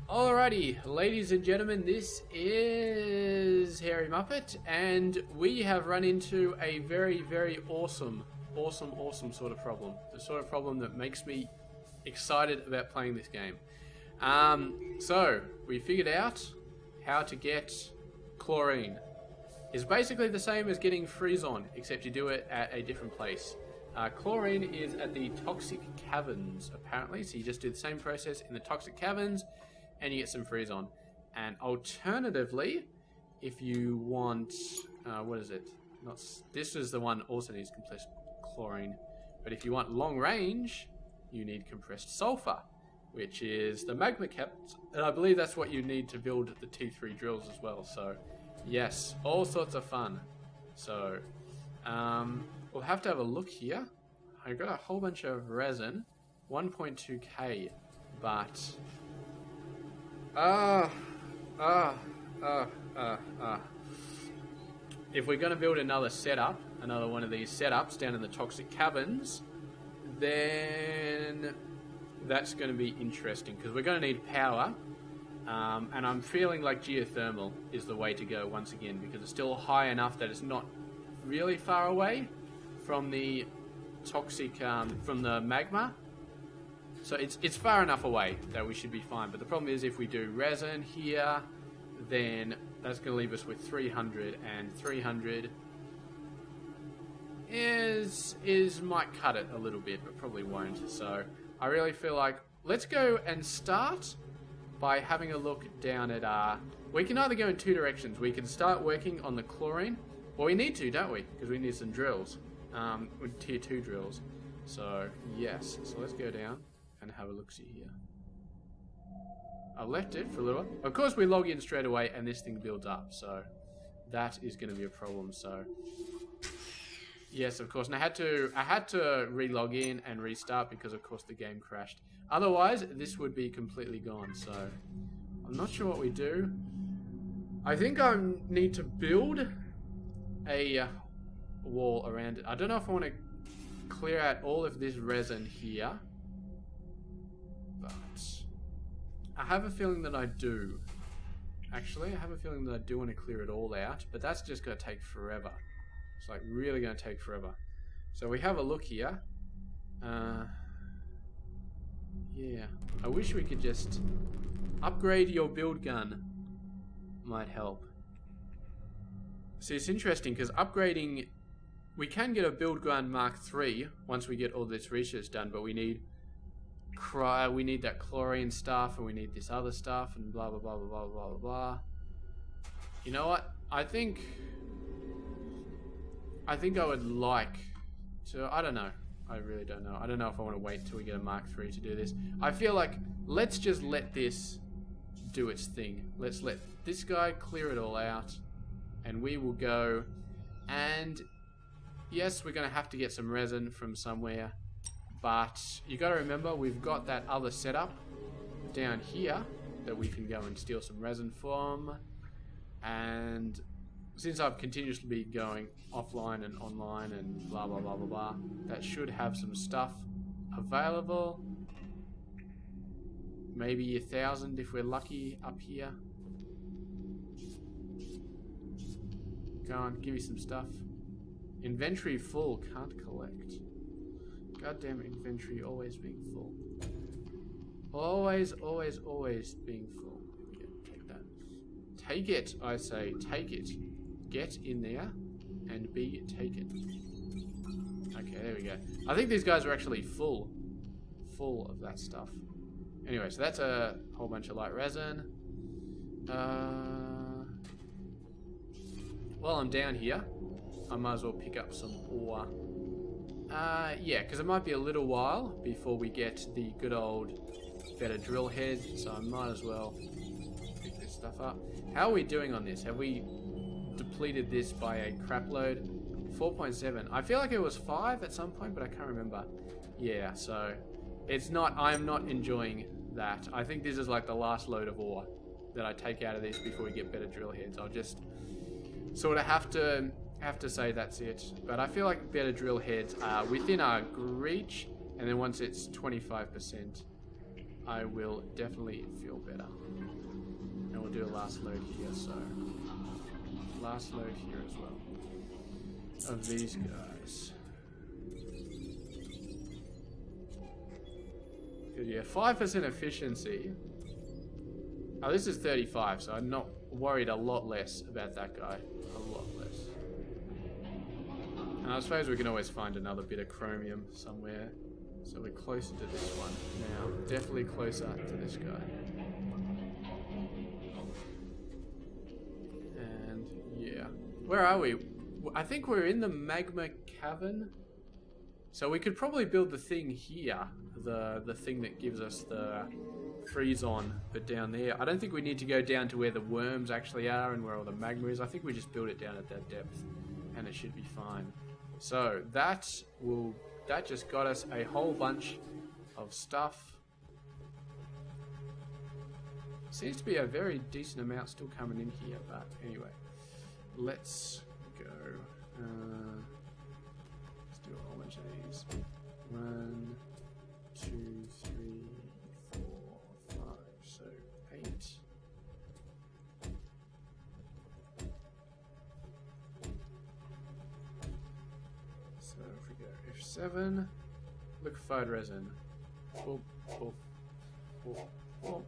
Alrighty, ladies and gentlemen, this is Hairymuppet, and we have run into a very, very awesome sort of problem. The sort of problem that makes me excited about playing this game. So, we figured out how to get Chlorine. It's basically the same as getting Freeze-On, except you do it at a different place. Chlorine is at the Toxic Caverns, apparently, so you just do the same process in the Toxic Caverns, and you get some Freeze-On. And alternatively, if you want, what is it? This is the one also needs compressed chlorine. But if you want long range, you need compressed sulfur, which is the magma caps. And I believe that's what you need to build the T3 drills as well. So, yes, all sorts of fun. So, we'll have to have a look here. I got a whole bunch of resin, 1.2k, but if we're going to build another setup, another one of these setups down in the Toxic Caverns, then that's going to be interesting because we're going to need power, and I'm feeling like geothermal is the way to go once again because it's still high enough that it's not really far away from the toxic, from the magma. So it's far enough away that we should be fine. But the problem is if we do resin here, then that's going to leave us with 300, and 300 might cut it a little bit, but probably won't. So I really feel like let's go and start by having a look down at we can either go in two directions. We can start working on the chlorine, or we need to, don't we? Because we need some drills, with tier 2 drills. So yes, so let's go down and have a look-see here. I left it for a little while. Of course, we log in straight away and this thing builds up, so that is going to be a problem. So yes, of course, and I had to re-log in and restart because, of course, the game crashed. Otherwise, this would be completely gone. So I'm not sure what we do. I think I need to build a wall around it. I don't know if I want to clear out all of this resin here, but I have a feeling that I do. Actually, I have a feeling that I do want to clear it all out, but that's just going to take forever. It's like really going to take forever. So we have a look here. Yeah, I wish we could just upgrade your build gun. Might help. See, it's interesting because upgrading, we can get a build gun Mark III once we get all this research done, but we need that chlorine stuff, and we need this other stuff, and blah blah blah blah blah blah blah. You know what? I think I would like to. I don't know. I really don't know. I don't know if I want to wait till we get a Mark III to do this. I feel like let's just let this do its thing. Let's let this guy clear it all out, and we will go. And yes, we're going to have to get some resin from somewhere. But you got to remember, we've got that other setup down here that we can go and steal some resin from. And since I've continuously been going offline and online and blah blah blah blah blah, that should have some stuff available. Maybe 1,000 if we're lucky up here. Go on, give me some stuff. Inventory full, can't collect. Goddamn inventory always being full. Always being full. Okay, take that. Take it, I say, take it. Get in there and be taken. Okay, there we go. I think these guys are actually full of that stuff. Anyway, so that's a whole bunch of light resin. While I'm down here, I might as well pick up some ore. Yeah, because it might be a little while before we get the good old better drill head, so I might as well pick this stuff up. How are we doing on this? Have we depleted this by a crap load? 4.7. I feel like it was 5 at some point, but I can't remember. Yeah, so it's not. I'm not enjoying that. I think this is like the last load of ore that I take out of this before we get better drill heads. I'll just sort of have to say that's it. But I feel like better drill heads are within our reach, and then once it's 25%, I will definitely feel better. And we'll do a last load here, so last load here as well. Of these guys. Yeah, 5% efficiency. Oh, this is 35, so I'm not worried a lot less about that guy. A lot less. And I suppose we can always find another bit of chromium somewhere. So we're closer to this one now. Definitely closer to this guy. And yeah. Where are we? I think we're in the magma cavern. So we could probably build the thing here. The thing that gives us the freeze on, but down there. I don't think we need to go down to where the worms actually are and where all the magma is. I think we just build it down at that depth and it should be fine. So that just got us a whole bunch of stuff. Seems to be a very decent amount still coming in here, but anyway, let's go. Let's do a whole bunch of these. 1, 2, 3, 4, 5, so 8. So if we go F7, liquefied resin. Boop, boop, boop, boop,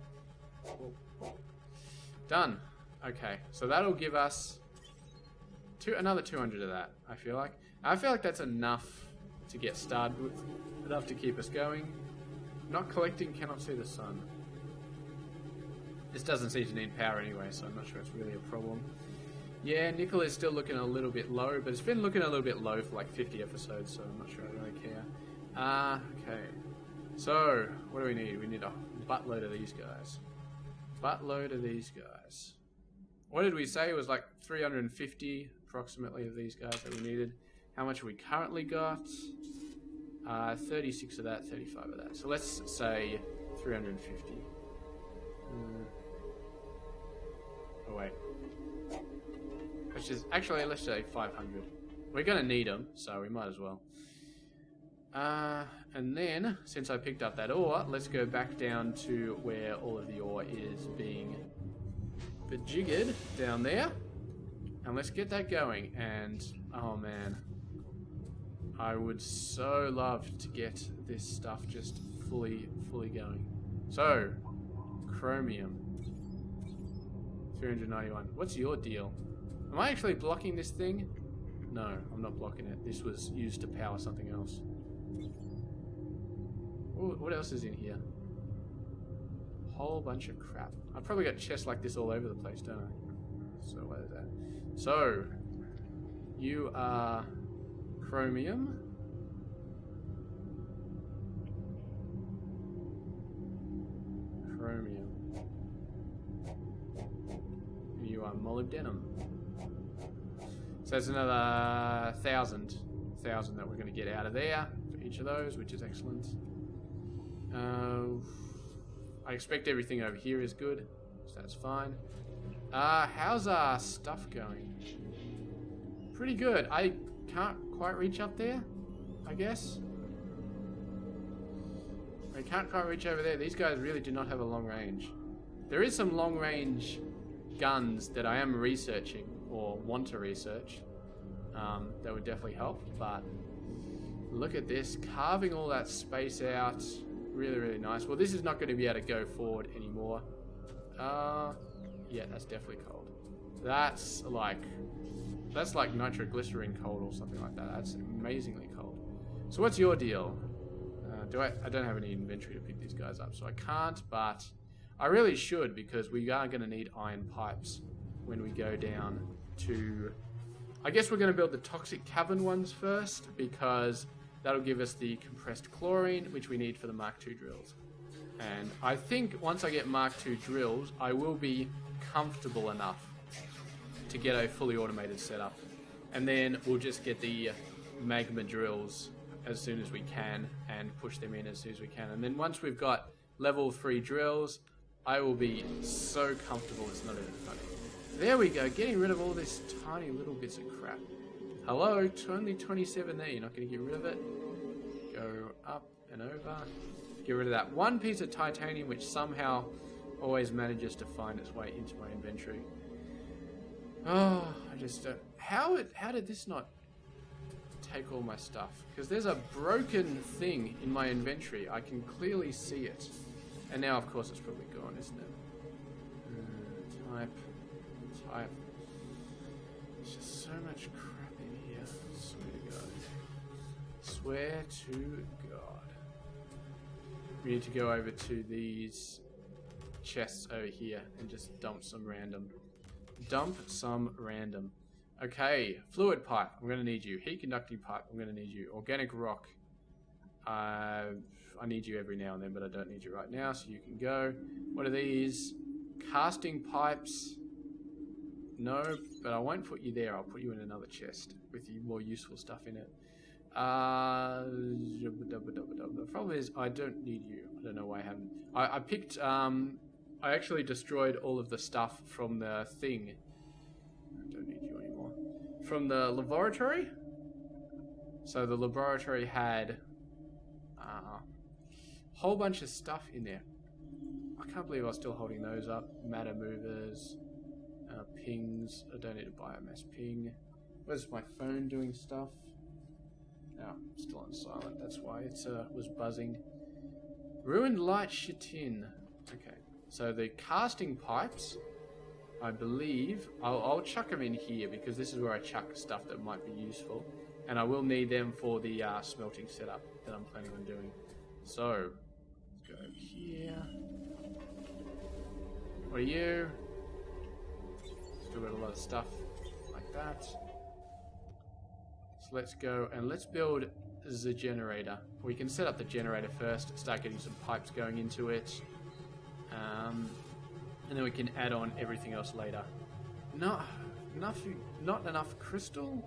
boop, boop. Done. Okay, so that'll give us another 200 of that, I feel like. I feel like that's enough to get started with. Enough to keep us going. Not collecting, cannot see the sun. This doesn't seem to need power anyway, so I'm not sure it's really a problem. Yeah, nickel is still looking a little bit low, but it's been looking a little bit low for like 50 episodes, so I'm not sure I really care. Okay. So, what do we need? We need a buttload of these guys. Buttload of these guys. What did we say? It was like 350 approximately of these guys that we needed. How much have we currently got? 36 of that, 35 of that. So let's say 350. Oh wait. Let's say 500. We're gonna need them, so we might as well. And then, since I picked up that ore, let's go back down to where all of the ore is being bejiggered down there. And let's get that going. And, oh man. I would so love to get this stuff just fully going. So, chromium. 391. What's your deal? Am I actually blocking this thing? No, I'm not blocking it. This was used to power something else. Ooh, what else is in here? Whole bunch of crap. I've probably got chests like this all over the place, don't I? So what is that? So, you are chromium. Chromium. You are molybdenum. So there's another 1,000 that we're going to get out of there for each of those, which is excellent. I expect everything over here is good, so that's fine. How's our stuff going? Pretty good. I can't quite reach up there, I guess. I can't quite reach over there. These guys really do not have a long range. There is some long range guns that I am researching or want to research that would definitely help, but look at this, carving all that space out. Really nice. Well, this is not going to be able to go forward anymore. Yeah, that's definitely cold. That's like nitroglycerin cold or something like that. That's amazingly cold. So what's your deal? I don't have any inventory to pick these guys up, so I can't, but I really should, because we are going to need iron pipes when we go down to... I guess we're going to build the toxic cavern ones first, because that'll give us the compressed chlorine, which we need for the Mark II drills. And I think once I get Mark II drills, I will be comfortable enough to get a fully automated setup. And then we'll just get the magma drills as soon as we can and push them in as soon as we can. And then once we've got level 3 drills, I will be so comfortable it's not even funny. There we go, getting rid of all this tiny little bits of crap. Hello, only 27 there, you're not going to get rid of it? Go up and over. get rid of that one piece of titanium, which somehow always manages to find its way into my inventory. Oh, I just don't... How did this not take all my stuff? Because there's a broken thing in my inventory. I can clearly see it. And now, of course, it's probably gone, isn't it? Type. There's just so much crap in here. Swear to God. Swear to God. We need to go over to these chests over here and just dump some random. Okay, fluid pipe, I'm going to need you. Heat conducting pipe, I'm going to need you. Organic rock, I need you every now and then, but I don't need you right now, so you can go. What are these? Casting pipes. No, but I won't put you there. I'll put you in another chest with more useful stuff in it. The problem is I don't need you. I don't know why I haven't. I picked, I actually destroyed all of the stuff from the thing. I don't need you anymore. From the laboratory. So the laboratory had a whole bunch of stuff in there. I can't believe I was still holding those up. Matter movers, pings. I don't need a biomass ping. Where's my phone doing stuff? No, still on silent. That's why it was buzzing. Ruined light chitin. Okay. So the casting pipes, I believe, I'll chuck them in here because this is where I chuck stuff that might be useful. And I will need them for the smelting setup that I'm planning on doing. So, let's go over here. What are you? Still got a lot of stuff like that. So let's go and let's build the generator. We can set up the generator first, start getting some pipes going into it. And then we can add on everything else later. Not enough crystal?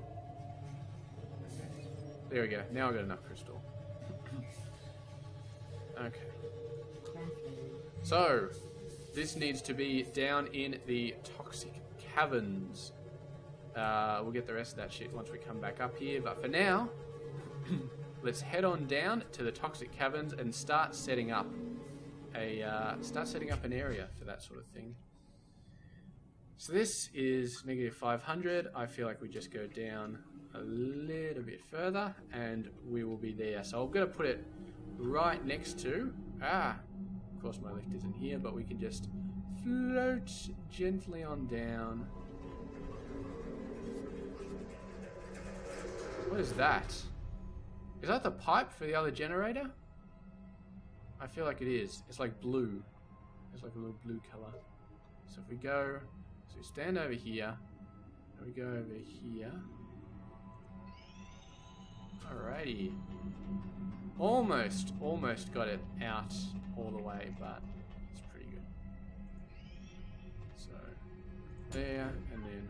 Okay. There we go. Now I've got enough crystal. Okay. So, this needs to be down in the toxic caverns. We'll get the rest of that shit once we come back up here. But for now, let's head on down to the toxic caverns and start setting up an area for that sort of thing. So this is negative 500. I feel like we just go down a little bit further and we will be there. So I'm going to put it right next to... of course my lift isn't here, but we can just float gently on down. What is that? Is that the pipe for the other generator? I feel like it is. It's like blue. It's like a little blue color. So if we go, so we stand over here, and we go over here. Alrighty. Almost got it out all the way, but it's pretty good. So there, and then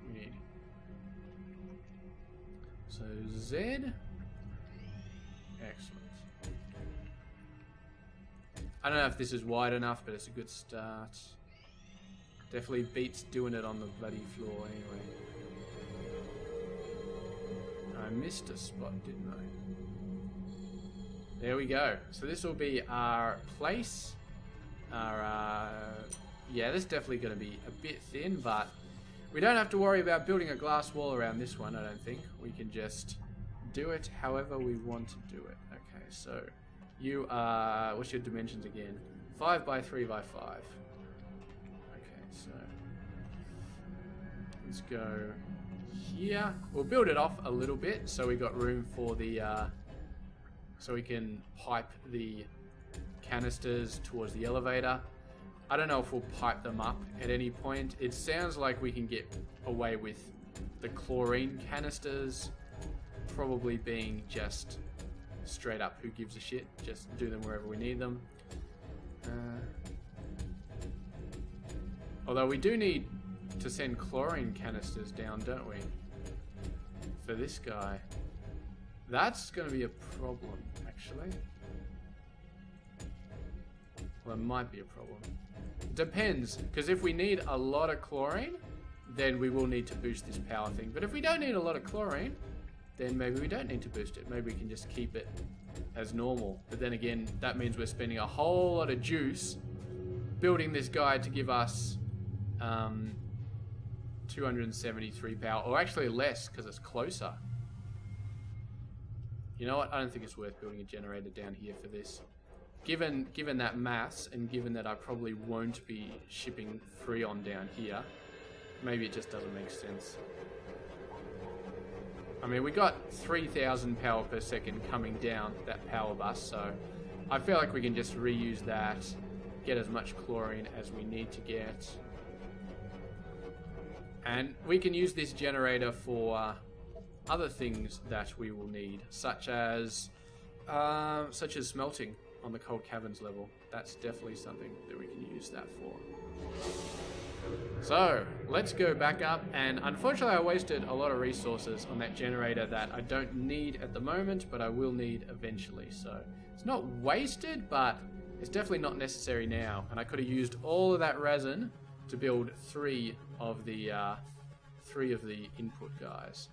we need. So Z. Excellent. I don't know if this is wide enough, but it's a good start. Definitely beats doing it on the bloody floor anyway. I missed a spot, didn't I? There we go. So this will be our place. Yeah, this is definitely going to be a bit thin, but we don't have to worry about building a glass wall around this one, I don't think. We can just do it however we want to do it. Okay, so... You are... What's your dimensions again? 5 by 3 by 5. Okay, so... Let's go here. We'll build it off a little bit so we got room for the... so we can pipe the canisters towards the elevator. I don't know if we'll pipe them up at any point. It sounds like we can get away with the chlorine canisters probably being just... straight up, who gives a shit? Just do them wherever we need them. Although we do need to send chlorine canisters down, don't we? For this guy. That's going to be a problem, actually. Well, it might be a problem. Depends, because if we need a lot of chlorine, then we will need to boost this power thing. But if we don't need a lot of chlorine, then maybe we don't need to boost it. Maybe we can just keep it as normal. But then again, that means we're spending a whole lot of juice building this guy to give us 273 power, or actually less because it's closer. You know what? I don't think it's worth building a generator down here for this. Given that maths, and given that I probably won't be shipping Freon down here, maybe it just doesn't make sense. I mean, we got 3,000 power per second coming down that power bus, so I feel like we can just reuse that, get as much chlorine as we need to get. And we can use this generator for other things that we will need, such as smelting on the cold caverns level. That's definitely something that we can use that for. So let's go back up, and unfortunately I wasted a lot of resources on that generator that I don't need at the moment, but I will need eventually. So it's not wasted, but it's definitely not necessary now, and I could have used all of that resin to build three of the input guys.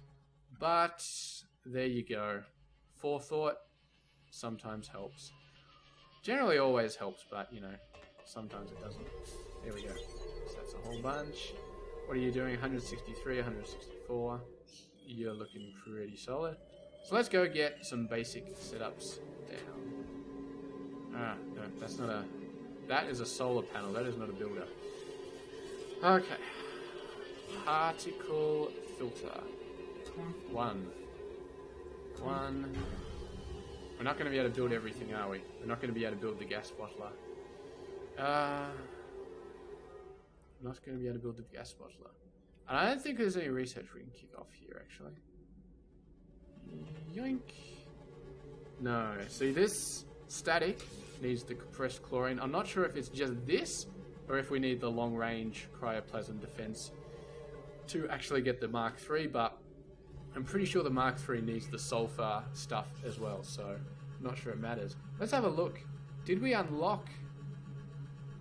But there you go. Forethought sometimes helps. Generally always helps, but you know, sometimes it doesn't. There we go. So that's a whole bunch. What are you doing? 163, 164. You're looking pretty solid. So let's go get some basic setups down. Ah, no, that's not a... That is a solar panel. That is not a builder. Okay. Particle filter. One. We're not going to be able to build everything, are we? We're not going to be able to build the gas bottler. Not going to be able to build the gas bottler. And I don't think there's any research we can kick off here, actually. Yoink. No. See, this static needs the compressed chlorine. I'm not sure if it's just this, or if we need the long-range cryoplasm defense to actually get the Mark III, but I'm pretty sure the Mark III needs the sulfur stuff as well, so I'm not sure it matters. Let's have a look. Did we unlock...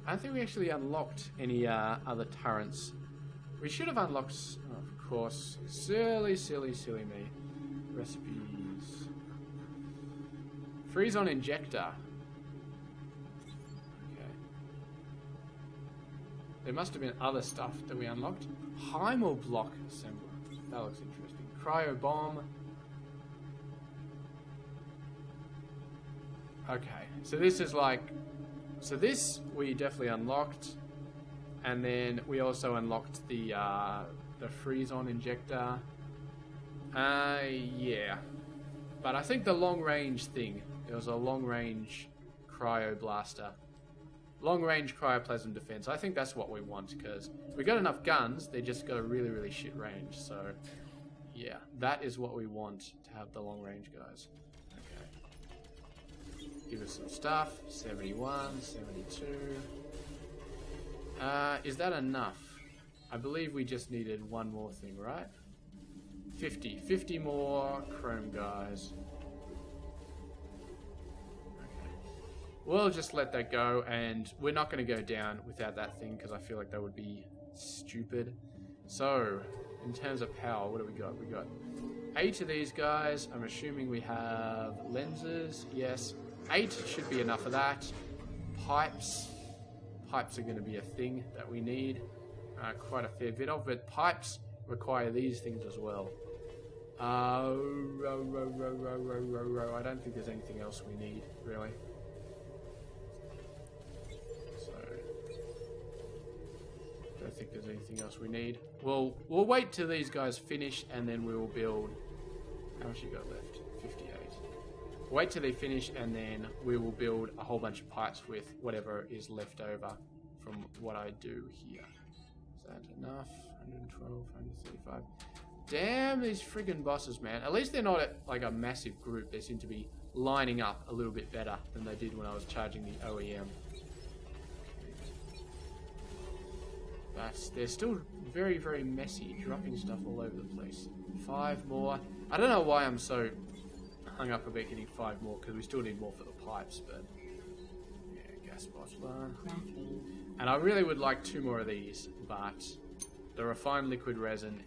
I don't think we actually unlocked any other turrets. We should have unlocked... Oh, of course. Silly me. Recipes. Freeze on injector. Okay. There must have been other stuff that we unlocked. Hairymuppet block assembler. That looks interesting. Cryo bomb. Okay, so this is like... So this we definitely unlocked, and then we also unlocked the freeze-on injector. Yeah. But I think the long-range thing, there was a long-range cryo blaster. Long-range cryoplasm defense. I think that's what we want, because we got enough guns, they just got a really, really shit range. So, yeah, that is what we want to have the long-range guys. Okay. Give us some stuff. 71, 72. Is that enough? I believe we just needed one more thing, right? 50. 50 more chrome guys. We'll just let that go, and we're not going to go down without that thing, because I feel like that would be stupid. So, in terms of power, what do we got? We got 8 of these guys. I'm assuming we have lenses. Yes. 8 should be enough of that. Pipes. Pipes are going to be a thing that we need quite a fair bit of, but pipes require these things as well. I don't think there's anything else we need, really. Don't think there's anything else we need. We'll wait till these guys finish, and then we will build... How much you got left? 58. Wait till they finish, and then we will build a whole bunch of pipes with whatever is left over from what I do here. Is that enough? 112, 135. Damn these friggin' bosses, man. At least they're not like a massive group. They seem to be lining up a little bit better than they did when I was charging the OEM. But they're still very, very messy, dropping stuff all over the place. 5 more. I don't know why I'm so hung up about getting 5 more, because we still need more for the pipes, but... Yeah, gas bottler. And I really would like 2 more of these, but the refined liquid resin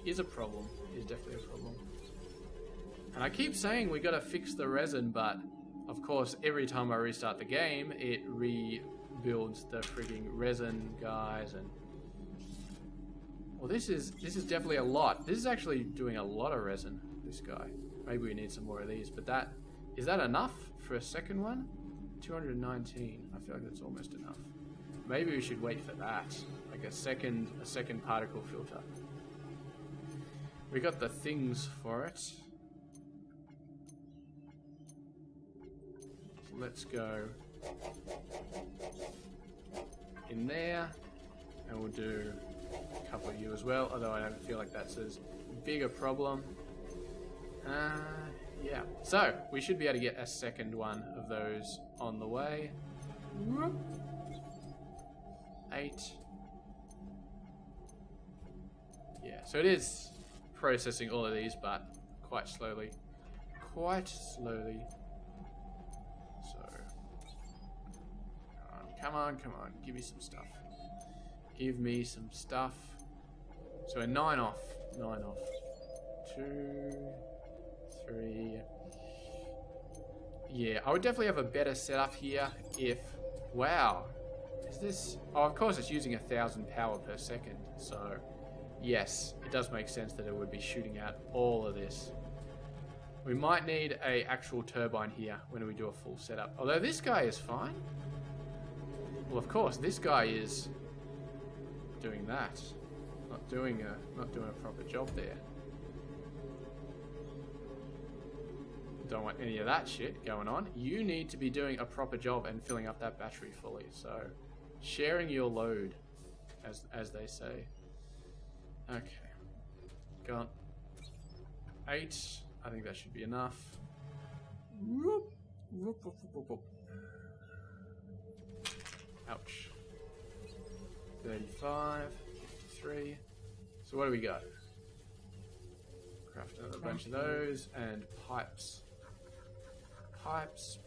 is a problem. Is definitely a problem. And I keep saying we gotta fix the resin, but of course every time I restart the game, it rebuilds the frigging resin guys. And well, this is definitely a lot. This is actually doing a lot of resin. This guy. Maybe we need some more of these. But is that enough for a second one? 219. I feel like that's almost enough. Maybe we should wait for that, like a second particle filter. We got the things for it. So let's go in there, and we'll do a couple of you as well. Although I don't feel like that's as big a problem. Yeah. So we should be able to get a second one of those on the way. Whoop. 8. Yeah, so it is processing all of these, but quite slowly. Quite slowly. So, come on, give me some stuff. Give me some stuff. So we're 9 off. 9 off. 2, 3. Yeah, I would definitely have a better setup here if... Wow. Is this... Oh, of course it's using 1,000 power per second, so... Yes, it does make sense that it would be shooting out all of this. We might need a actual turbine here when we do a full setup. Although this guy is fine. Well, of course, this guy is doing that. Not doing a proper job there. Don't want any of that shit going on. You need to be doing a proper job and filling up that battery fully. So, sharing your load, as they say. Okay. Got 8. I think that should be enough. Whoop. Whoop, whoop, whoop, whoop. Ouch. 35. 53. So what do we got? Craft another bunch of those. And pipes. Pipes.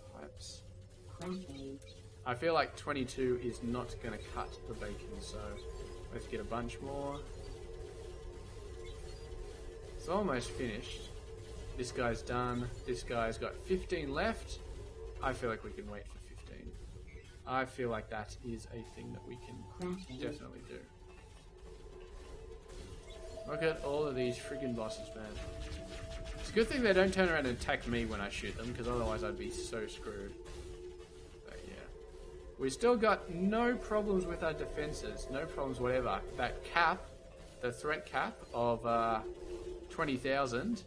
I feel like 22 is not going to cut the bacon, so let's get a bunch more. It's almost finished. This guy's done. This guy's got 15 left. I feel like we can wait for 15. I feel like that is a thing that we can definitely do. Look at all of these friggin' bosses, man. It's a good thing they don't turn around and attack me when I shoot them, because otherwise I'd be so screwed. But yeah. We still got no problems with our defenses. No problems whatever. That cap, the threat cap of 20,000,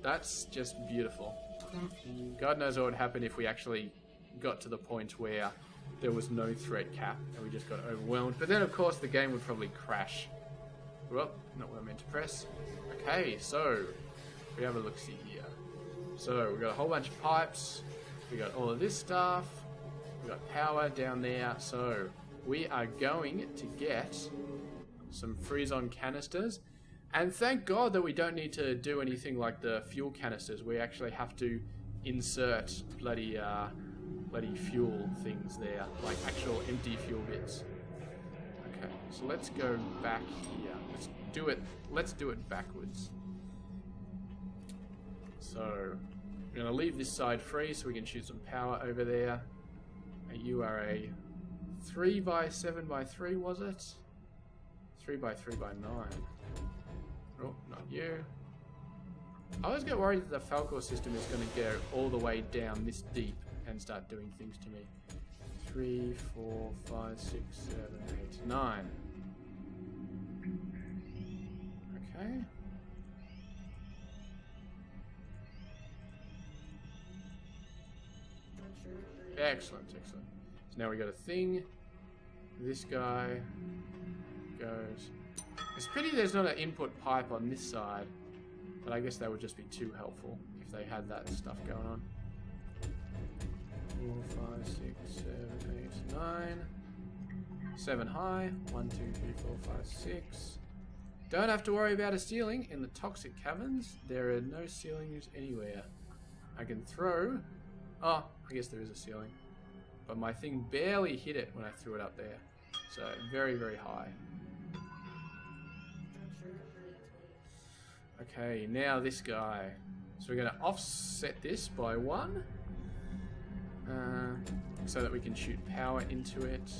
that's just beautiful. God knows what would happen if we actually got to the point where there was no threat cap and we just got overwhelmed. But then of course the game would probably crash. Well, not what I meant to press. Okay, so we have a look-see here. So we've got a whole bunch of pipes. We got all of this stuff. We got power down there. So we are going to get some freeze-on canisters. And thank God that we don't need to do anything like the fuel canisters. We actually have to insert bloody fuel things there, like actual empty fuel bits. Okay, so let's go back here. Let's do it backwards. So we're gonna leave this side free so we can shoot some power over there. And you are a 3x7x3, was it? 3x3x9. Oh, not you. I always get worried that the Falcor system is going to go all the way down this deep and start doing things to me. 3, 4, 5, 6, 7, 8, 9. Okay. Excellent. So now we got a thing. This guy goes... It's a pity there's not an input pipe on this side, but I guess that would just be too helpful if they had that stuff going on. 4, 5, 6, 7, 8, 9. 7 high. 1, 2, 3, 4, 5, 6. Don't have to worry about a ceiling in the toxic caverns. There are no ceilings anywhere. I can throw... Oh, I guess there is a ceiling. But my thing barely hit it when I threw it up there. So, very, very high. Okay, now this guy. So we're going to offset this by 1. So that we can shoot power into it.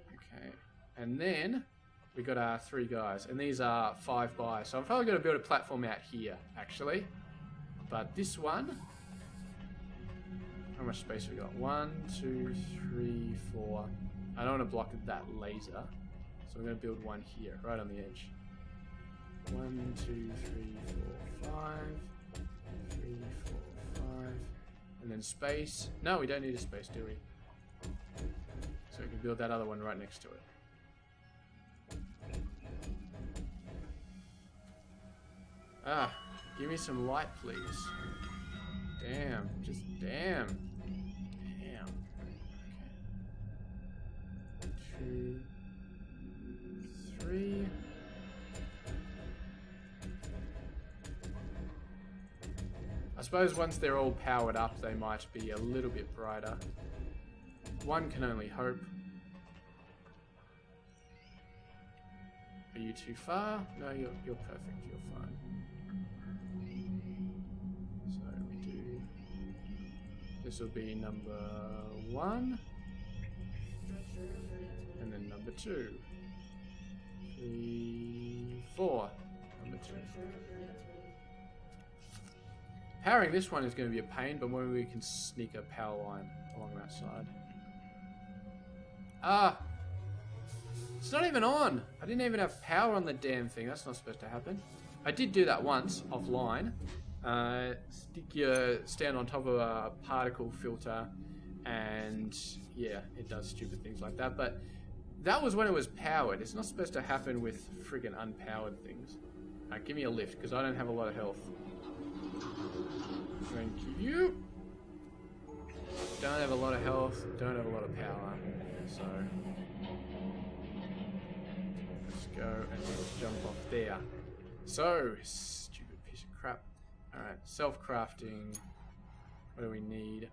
Okay, and then we got our 3 guys, and these are 5 by. So I'm probably going to build a platform out here, actually. But this one, how much space we got? 1, 2, 3, 4. I don't want to block that laser, so I'm going to build one here, right on the edge. 1, 2, 3, 4, 5. 3, 4, 5. And then space. No, we don't need a space, do we? So we can build that other one right next to it. Ah, give me some light, please. Damn, just damn. Damn. Okay. 2, 3. I suppose once they're all powered up, they might be a little bit brighter. One can only hope. Are you too far? No, you're perfect. You're fine. So we do. This will be number 1, and then number 2, 3, 4. Number 2. Powering this one is going to be a pain, but maybe we can sneak a power line along that side. Ah! It's not even on! I didn't even have power on the damn thing. That's not supposed to happen. I did do that once, offline. Stick your stand on top of a particle filter, and yeah, it does stupid things like that. But that was when it was powered. It's not supposed to happen with friggin' unpowered things. Alright, give me a lift, because I don't have a lot of health. Thank you. Don't have a lot of health, don't have a lot of power, so let's go and jump off there. So, stupid piece of crap. Alright, self-crafting. What do we need?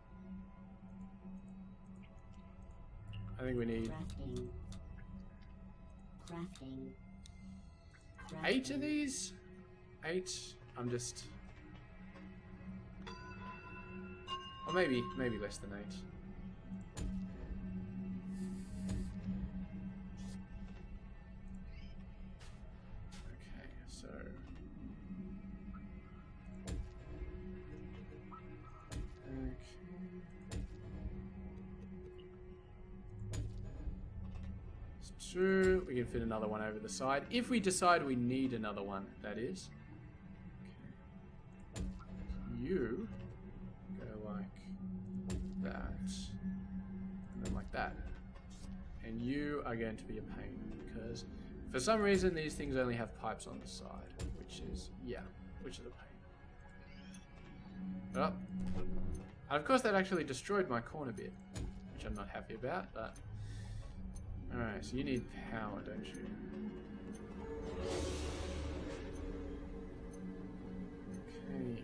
I think we need crafting. 8 of these? 8? I'm just... Or maybe less than 8. Okay, so... Okay. It's 2. We can fit another one over the side. If we decide we need another one, that is. Okay. You... that, and then like that. And you are going to be a pain because for some reason these things only have pipes on the side, which is a pain. Oh. And of course that actually destroyed my corner bit, which I'm not happy about, but alright, so you need power, don't you? Okay.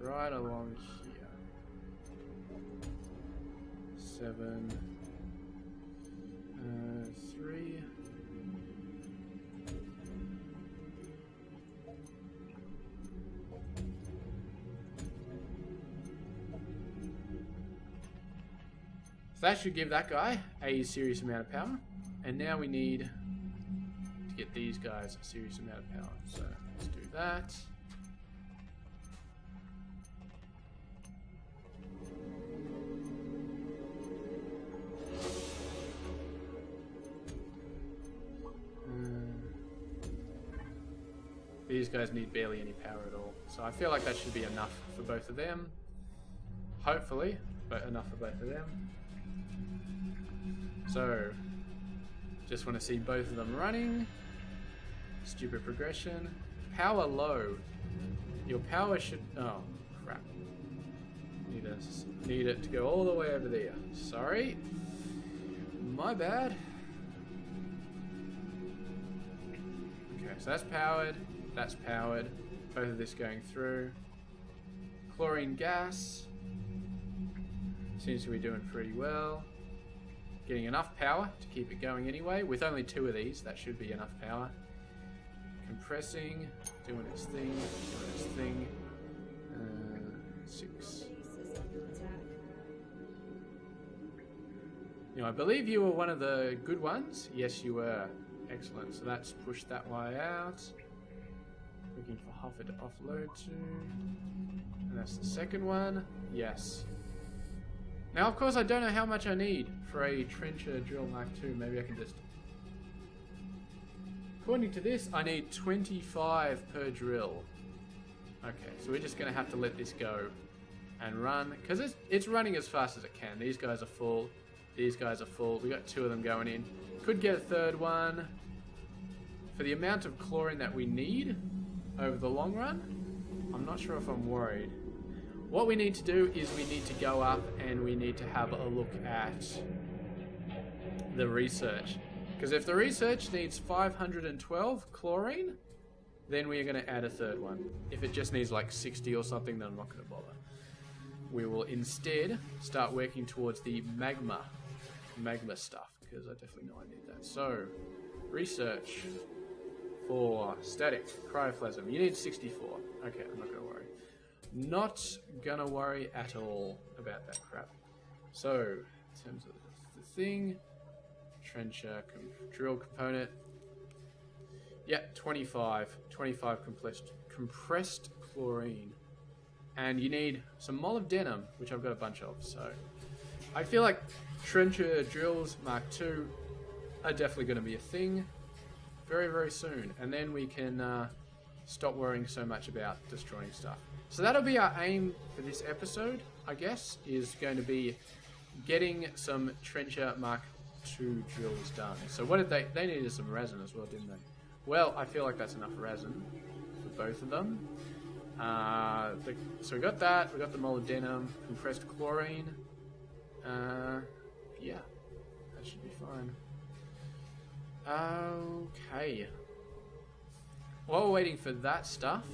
Right along here. 7, 3. So that should give that guy a serious amount of power. And now we need to get these guys a serious amount of power. So let's do that. These guys need barely any power at all. So I feel like that should be enough for both of them. Hopefully, but enough for both of them. So, just want to see both of them running. Stupid progression. Power low. Your power should... Oh, crap. Need it to go all the way over there. Sorry. My bad. Okay, so that's powered. That's powered. Both of this going through. Chlorine gas. Seems to be doing pretty well. Getting enough power to keep it going anyway. With only 2 of these, that should be enough power. Compressing. Doing its thing. Doing its thing. 6. You know, I believe you were one of the good ones. Yes, you were. Excellent. So that's pushed that way out. Looking for Hoffer to offload to. And that's the second one. Yes. Now, of course, I don't know how much I need for a trencher drill Mark II. Maybe I can just... According to this, I need 25 per drill. Okay, so we're just going to have to let this go and run. Because it's running as fast as it can. These guys are full. These guys are full. We got 2 of them going in. Could get a third one. For the amount of chlorine that we need over the long run, I'm not sure if I'm worried. What we need to do is we need to go up and we need to have a look at the research. Because if the research needs 512 chlorine, then we are going to add a third one. If it just needs like 60 or something, then I'm not going to bother. We will instead start working towards the magma stuff, because I definitely know I need that. So, research for static cryoplasm. You need 64. Okay, I'm not going to worry. Not gonna worry at all about that crap. So, in terms of the thing, trencher drill component. Yeah, 25 compressed chlorine. And you need some molybdenum, which I've got a bunch of. So, I feel like trencher drills Mark II are definitely going to be a thing very, very soon. And then we can stop worrying so much about destroying stuff. So that'll be our aim for this episode, I guess, is going to be getting some trencher Mark II drills done. So what did they needed some resin as well, didn't they? Well, I feel like that's enough resin for both of them. So we got that, we got the molybdenum, compressed chlorine. Yeah, that should be fine. Okay. While we're waiting for that stuff,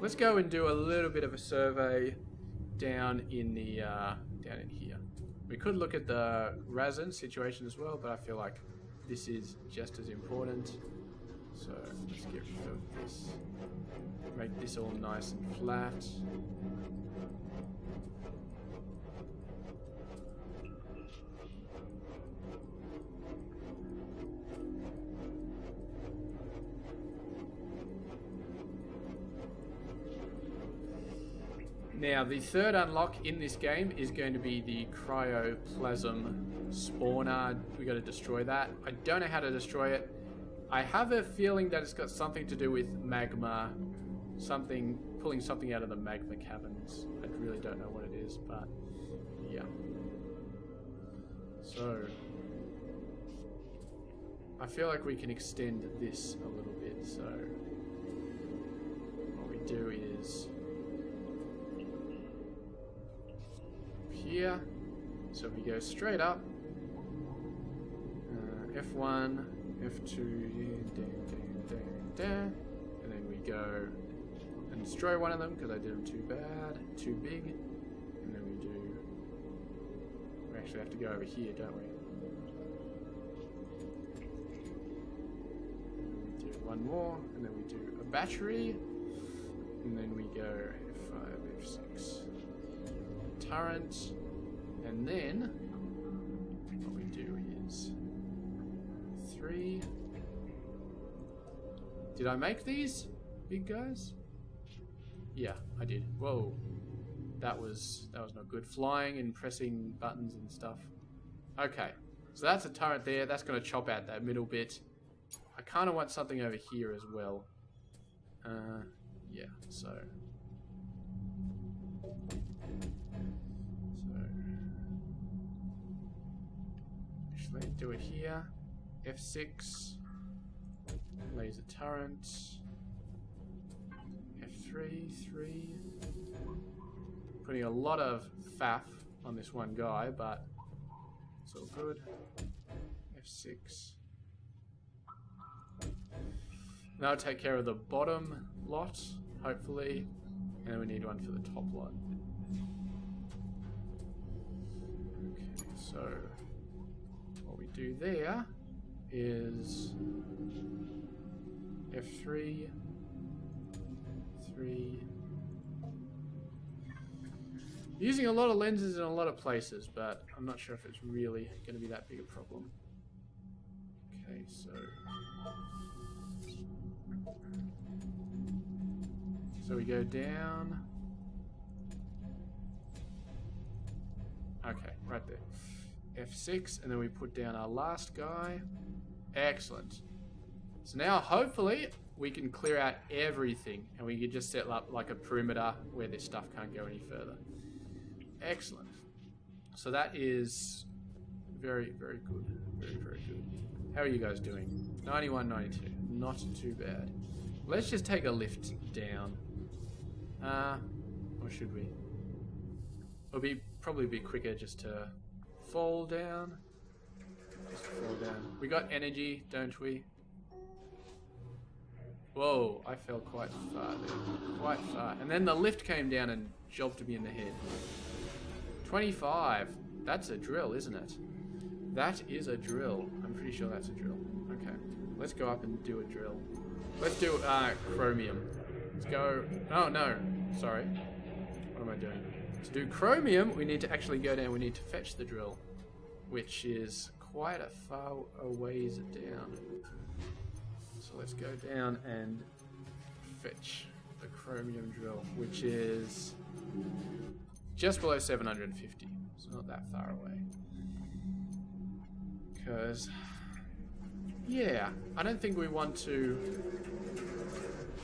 let's go and do a little bit of a survey down in here. We could look at the resin situation as well, but I feel like this is just as important. So let's get rid of this. Make this all nice and flat. Now, the third unlock in this game is going to be the cryoplasm spawner. We got to destroy that. I don't know how to destroy it. I have a feeling that it's got something to do with magma, pulling something out of the magma caverns. I really don't know what it is, but yeah. So, I feel like we can extend this a little bit. So, what we do is here, so we go straight up, F1, F2, and then we go and destroy one of them because I did them too big, and then we actually have to go over here, don't we? We do one more, and then we do a battery, and then we go F5, F6. Turret, and then what we do is 3. Did I make these big guys? Yeah, I did. Whoa, that was not good. Flying and pressing buttons and stuff. Okay, so that's a turret there. That's going to chop out that middle bit. I kind of want something over here as well. Yeah, so. Actually, do it here. F6. Laser turret. F3, 3. Putting a lot of faff on this one guy, but it's all good. F6. That'll take care of the bottom lot, hopefully. And then we need one for the top lot. Okay, so what we do there is F3, 3. Using a lot of lenses in a lot of places, but I'm not sure if it's really going to be that big a problem. Okay, so we go down. Okay, right there. F6, and then we put down our last guy. Excellent. So now, hopefully, we can clear out everything, and we can just set up like a perimeter where this stuff can't go any further. Excellent. So that is very, very good. Very, very good. How are you guys doing? 91, 92. Not too bad. Let's just take a lift down. Or should we? It'll probably be quicker just to fall down. Just fall down. We got energy, don't we? Whoa, I fell quite far there. Quite far. And then the lift came down and jobbed me in the head. 25. That's a drill, isn't it? That is a drill. I'm pretty sure that's a drill. Okay. Let's go up and do a drill. Let's do chromium. Let's go... Oh, no. Sorry. What am I doing? To do chromium, we need to actually go down. We need to fetch the drill, which is quite a far a ways down. So let's go down and fetch the chromium drill, which is just below 750. So not that far away. Because, yeah, I don't think we want to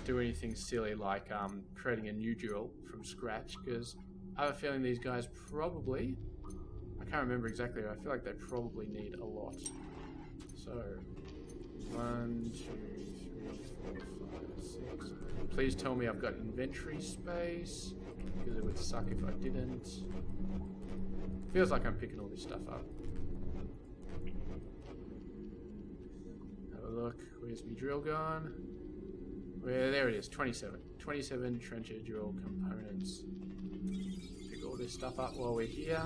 do anything silly like creating a new drill from scratch, because I have a feeling these guys probably, I can't remember exactly, I feel like they probably need a lot. So, 1, 2, 3, 4, 5, 6. Please tell me I've got inventory space, because it would suck if I didn't. Feels like I'm picking all this stuff up. Have a look. Where's my drill gone? There it is. 27. 27 trencher drill components. Pick all this stuff up while we're here.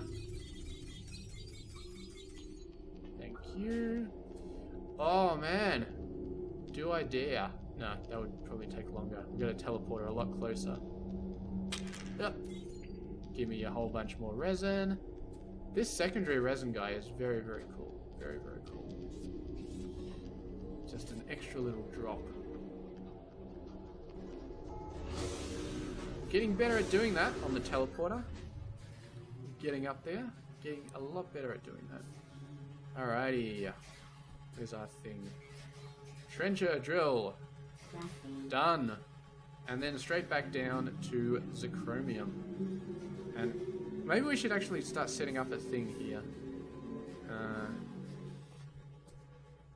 Thank you. Oh man. Do I dare? No, that would probably take longer. We've got a teleporter a lot closer. Yep. Give me a whole bunch more resin. This secondary resin guy is very, very cool. Very, very cool. Just an extra little drop. Getting better at doing that on the teleporter. Getting up there. Getting a lot better at doing that. Alrighty. Here's our thing. Trencher drill. Done. And then straight back down to the chromium. And maybe we should actually start setting up a thing here.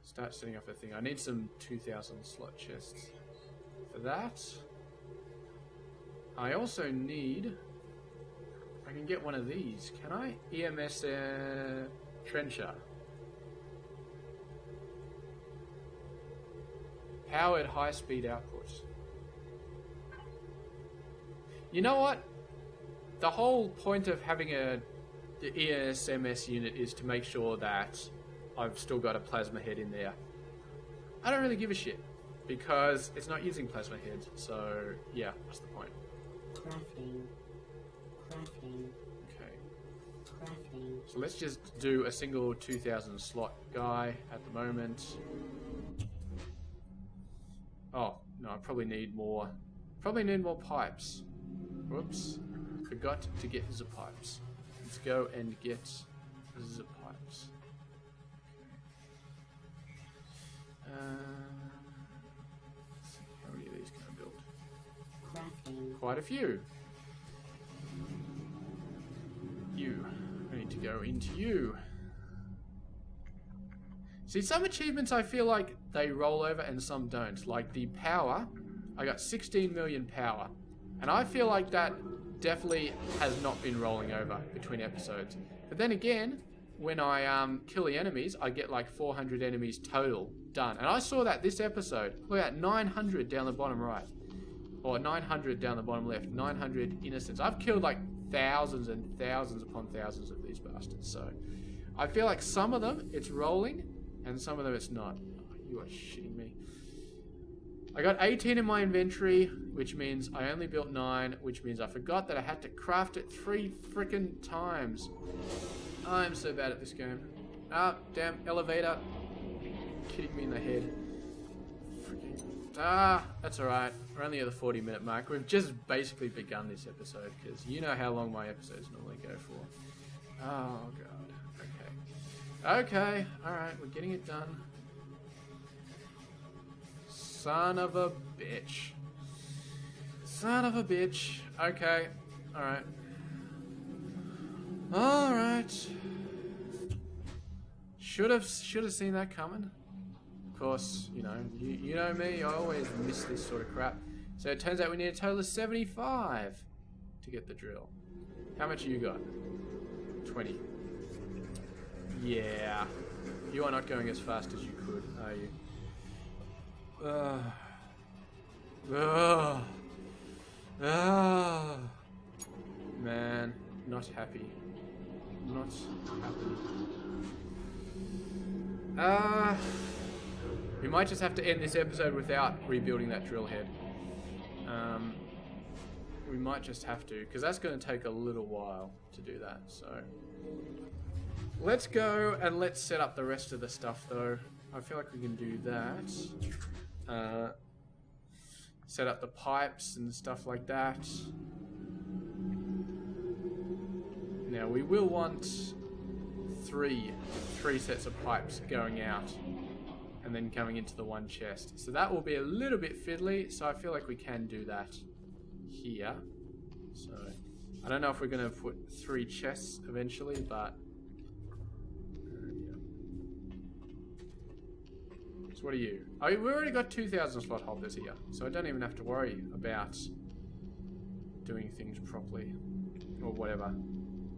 Start setting up a thing. I need some 2,000 slot chests for that. I also need... I can get one of these. Can I? EMS trencher. Powered high-speed output. You know what? The whole point of having the ESMS unit is to make sure that I've still got a plasma head in there. I don't really give a shit, because it's not using plasma heads, so yeah, what's the point? Crafting. Okay. So let's just do a single 2,000 slot guy at the moment. Oh, no, I probably need more. Probably need more pipes. Whoops. Forgot to get the pipes. Let's go and get the pipes. Let's see, how many of these can I build? Crafting. Quite a few. You. I need to go into you. See, some achievements I feel like they roll over and some don't. Like the power, I got 16 million power. And I feel like that definitely has not been rolling over between episodes. But then again, when I kill the enemies, I get like 400 enemies total done. And I saw that this episode. Look at that, 900 down the bottom right. Or 900 down the bottom left. 900 innocents. I've killed like thousands and thousands upon thousands of these bastards. So I feel like some of them it's rolling and some of them it's not. Oh, you are shitting me. I got 18 in my inventory, which means I only built 9, which means I forgot that I had to craft it 3 freaking times. I'm so bad at this game. Ah, damn, elevator. Kidding me in the head. Freaking. Ah, that's alright. We're only at the 40-minute mark. We've just basically begun this episode, because you know how long my episodes normally go for. Oh, God. Okay. Okay, alright, we're getting it done. Son of a bitch. Son of a bitch. Okay, alright. Alright. Should have seen that coming. Of course, you know me, I always miss this sort of crap. So it turns out we need a total of 75 to get the drill. How much you got? 20. Yeah. You are not going as fast as you could, are you? Man, not happy. Not happy. We might just have to end this episode without rebuilding that drill head. We might just have to, because that's going to take a little while to do that. So let's go and let's set up the rest of the stuff, though. I feel like we can do that. Set up the pipes and stuff like that. Now we will want three sets of pipes going out and then coming into the one chest. So that will be a little bit fiddly, so I feel like we can do that here. So I don't know if we're going to put 3 chests eventually, but so what are you? Oh, we've already got 2,000 slot holders here, so I don't even have to worry about doing things properly or whatever.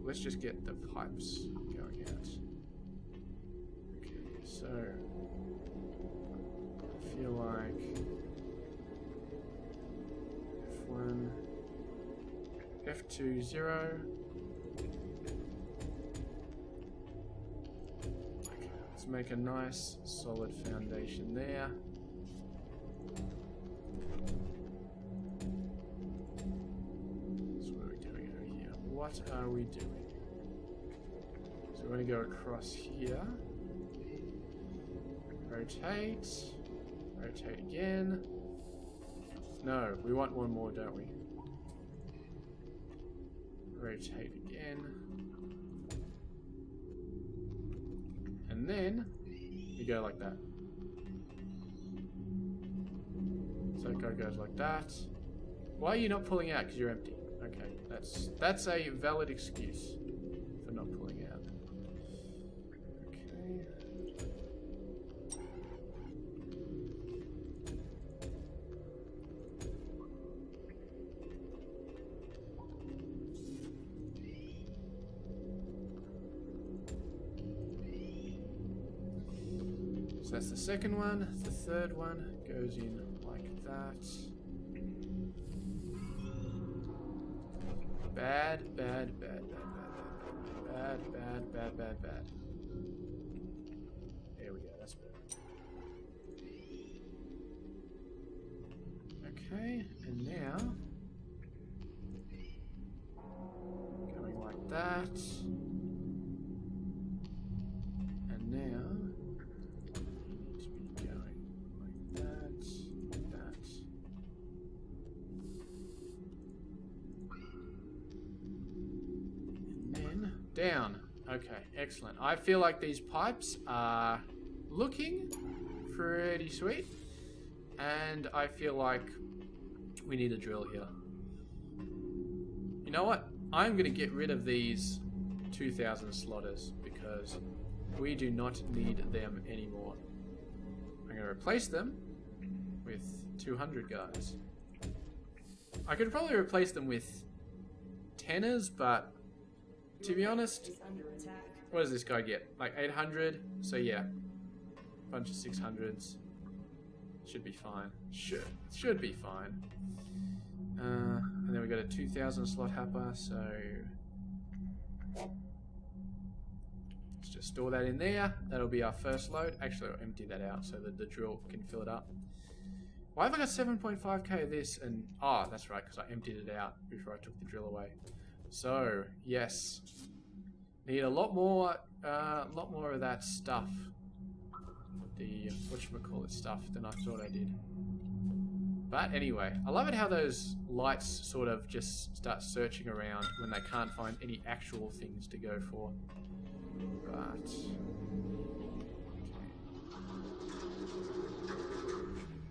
Let's just get the pipes going out. Okay, so I feel like F1, F2, 0. Okay, let's make a nice solid foundation there. So what are we doing over here? What are we doing? So we're going to go across here. Rotate. Rotate again. No, we want one more, don't we? Rotate again. And then you go like that. So it goes like that. Why are you not pulling out? Because you're empty. Okay, that's a valid excuse for not pulling out. Okay. So that's the second one. The third one goes in like that. Bad, bad, bad, bad, bad, bad, bad, bad, bad. There we go, that's better. Okay, and now going like that. And now you need to be going like that, like that. Down. Okay, excellent. I feel like these pipes are looking pretty sweet. And I feel like we need a drill here. You know what? I'm going to get rid of these 2,000 slotters because we do not need them anymore. I'm going to replace them with 200 guys. I could probably replace them with 10ers, but to be honest, Is under attack. what does this guy get? Like 800? So yeah, bunch of 600s. Should be fine. Should be fine. And then we got a 2000 slot happer, so let's just store that in there. That'll be our first load. Actually, I'll empty that out so that the drill can fill it up. Why have I got 7.5k of this? And oh, that's right, because I emptied it out before I took the drill away. So yes, need a lot more of that stuff. The whatchamacallit stuff than I thought I did. But anyway, I love it how those lights sort of just start searching around when they can't find any actual things to go for. But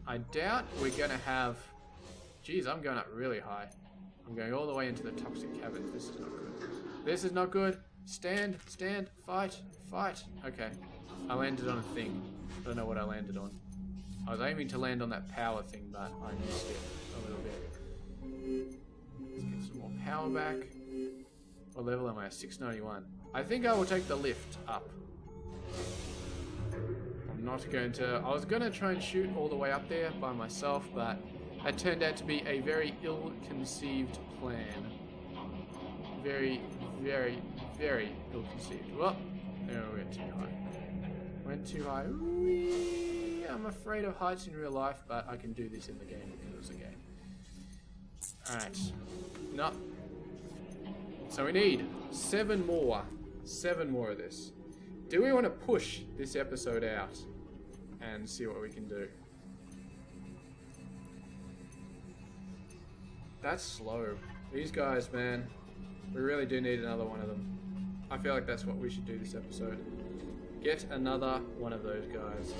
I doubt we're gonna have. Geez, I'm going up really high. I'm going all the way into the toxic caverns. This is not good. This is not good. Stand, fight. Okay. I landed on a thing. I don't know what I landed on. I was aiming to land on that power thing, but I missed it a little bit. Let's get some more power back. What level am I at? 691. I think I will take the lift up. I'm not going to... I was going to try and shoot all the way up there by myself, but that turned out to be a very ill-conceived plan. Very ill-conceived. Well, no, we went too high. Went too high. Whee! I'm afraid of heights in real life, but I can do this in the game because it's a game. Alright. No. So we need 7 more. 7 more of this. Do we want to push this episode out and see what we can do? That's slow. These guys, man. We really do need another one of them. I feel like that's what we should do this episode. Get another one of those guys.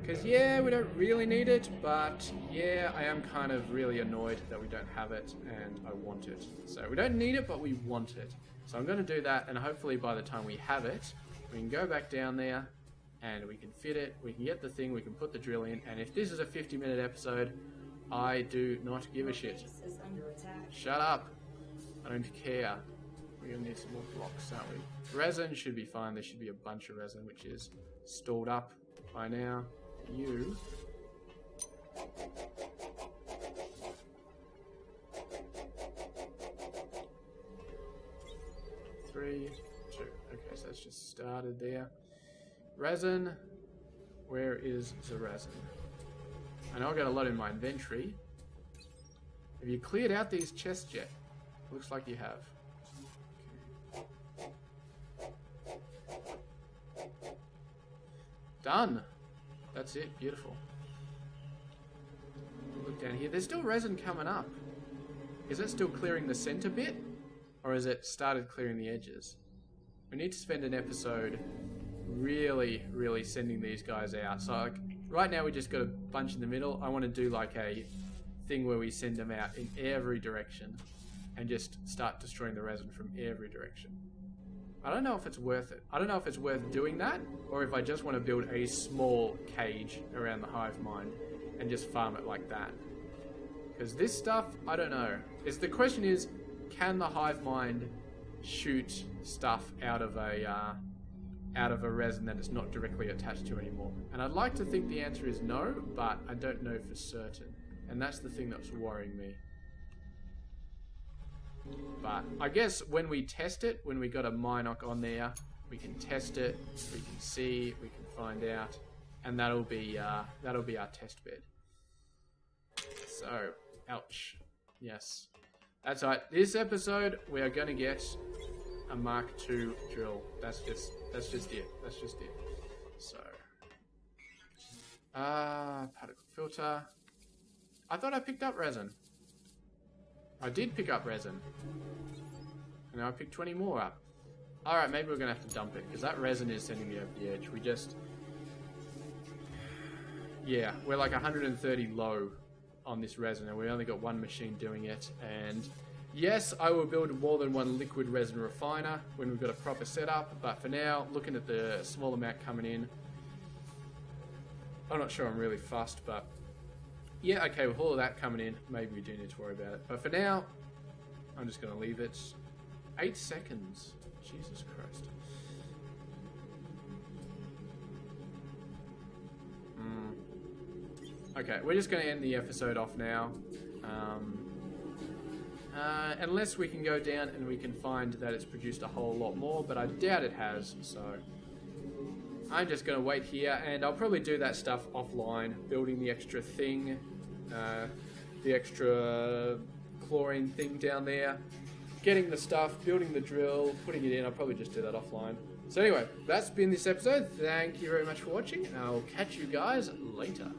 Because, yeah, we don't really need it, but, yeah, I am kind of really annoyed that we don't have it, and I want it. So, we don't need it, but we want it. So, I'm going to do that, and hopefully by the time we have it, we can go back down there, and we can fit it, we can get the thing, we can put the drill in, and if this is a 50-minute episode, I do not give a shit. Is under attack. Shut up. I don't care. We're going to need some more blocks, aren't we? Resin should be fine. There should be a bunch of resin, which is stored up by now. You. Three, two. Okay, so that's just started there. Resin. Where is the resin? I know I've got a lot in my inventory. Have you cleared out these chests yet? Looks like you have. Done. That's it. Beautiful. Look down here. There's still resin coming up. Is it still clearing the center bit? Or has it started clearing the edges? We need to spend an episode really sending these guys out. So like, right now we just got a bunch in the middle. I want to do like a thing where we send them out in every direction and just start destroying the resin from every direction. I don't know if it's worth it. I don't know if it's worth doing that, or if I just want to build a small cage around the hive mind and just farm it like that. Because this stuff, I don't know. The question is, can the hive mind shoot stuff out of a resin that it's not directly attached to anymore? And I'd like to think the answer is no, but I don't know for certain. And that's the thing that's worrying me. But I guess when we test it, when we got a Minoc on there, we can test it, we can see, we can find out, and that'll be our test bed. So, ouch. Yes. That's right. This episode, we are going to get a Mark II drill. That's just it. So, particle filter. I thought I picked up resin. I did pick up resin. And now I picked 20 more up. Alright, maybe we're going to have to dump it, because that resin is sending me over the edge. We just... Yeah, we're like 130 low on this resin, and we only got one machine doing it. And yes, I will build more than one liquid resin refiner when we've got a proper setup, but for now, looking at the small amount coming in, I'm not sure I'm really fussed, but yeah, okay, with all of that coming in, maybe we do need to worry about it. But for now, I'm just going to leave it 8 seconds. Jesus Christ. Okay, we're just going to end the episode off now. Unless we can go down and we can find that it's produced a whole lot more, but I doubt it has, so I'm just going to wait here, and I'll probably do that stuff offline, building the extra thing, the extra chlorine thing down there, getting the stuff, building the drill, putting it in. I'll probably just do that offline. So anyway, that's been this episode. Thank you very much for watching, and I'll catch you guys later.